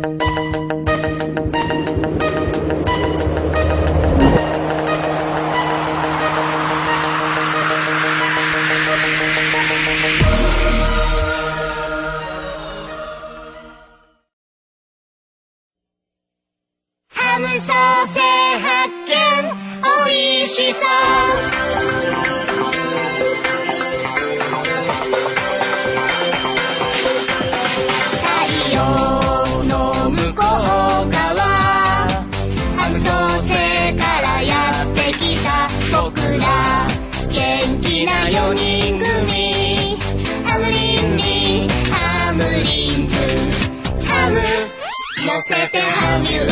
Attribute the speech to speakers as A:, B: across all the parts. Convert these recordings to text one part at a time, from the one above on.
A: ハムソーセ発見、おいしそう。太陽の向こう側、ハムソーセからやってきた僕ら元気な4人組。ハムリンにハムリンズ、ハム乗せてハミュー。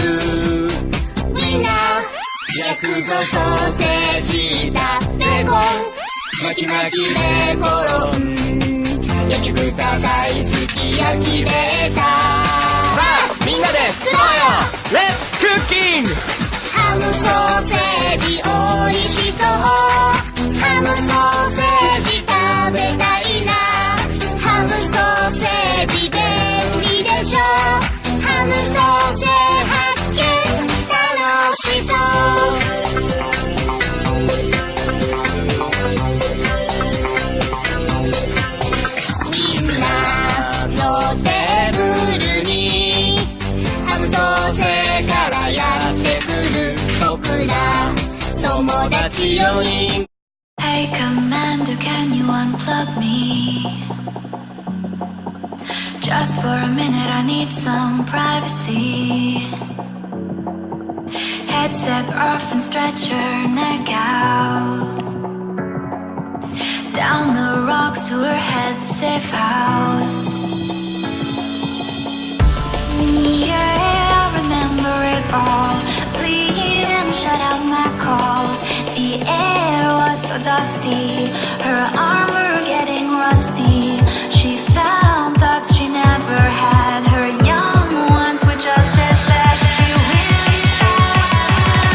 A: みんな焼くぞソーセージだベーコン、巻き巻きベーコン、焼き豚大好き焼きベータ。さあみんなで作ろうよ、レッツクッキング。ハムソーセージおいしそう、ハムソーセージ食べたいな。ハムソーセージ便利でしょ、ハムソーセー発見楽しそう。みんなのテーブルにハムソーセーからやってくる僕ら友達4人。
B: Hey Commander, can you unplug me? Just for a minute, I need some privacy. Headset off and stretch your neck out. Down the rocks to her head safe house. Yeah, I remember it all. Leave and shut out my calls. The air was so dusty, her armor getting rusty. She found thoughts she never had. Her young ones were just as bad. They really bad.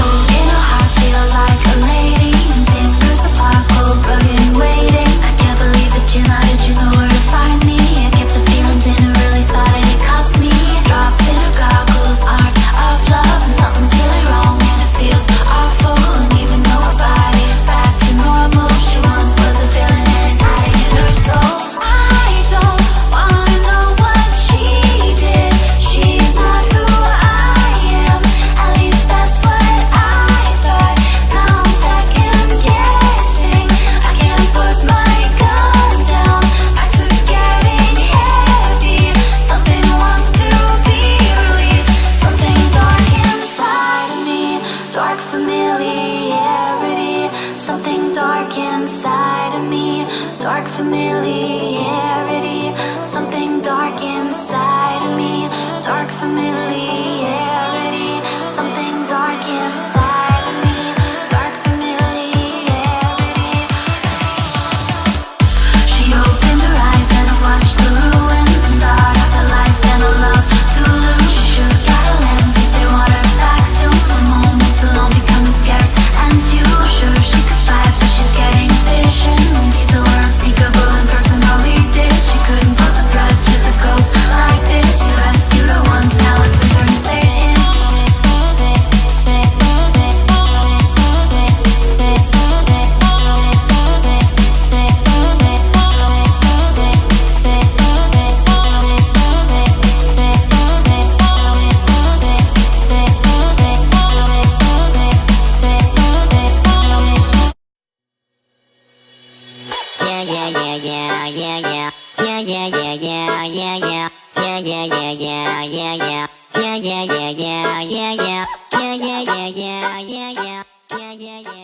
B: Oh, in a heart, feel like a lady. Fingers apart, cold, rugged, waiting. I can't believe that you know. Did you know where to find me? I kept the feelings in and really thought it cost me. Drops in her goggles, art of love, and something's really wrong and it feels awful. And even though her body's back to normal, she once was a villain and it's hiding in her soul. I don't wanna know what she did. She's not who I am. At least that's what I thought. Now I'm second guessing. I can't put my gun down. My suit's getting heavy. Something wants to be released. Something dark inside of me. Dark familiarity. Something dark inside of me. Dark familiarity. Something dark inside of me. Dark familiarity. Something dark inside of me. Dark familiarity. She opened her eyes and watched the ruins and thought of the life and the love to lose. She shook out her lenses, they want her back soon. The moments alone becoming scarce and few. Sure she could fight, but she's getting visions. These are unspeakable and personally did. She couldn't pose a threat to the ghost like this. You rescued her once, now it's her turn to say it.
A: Yeah.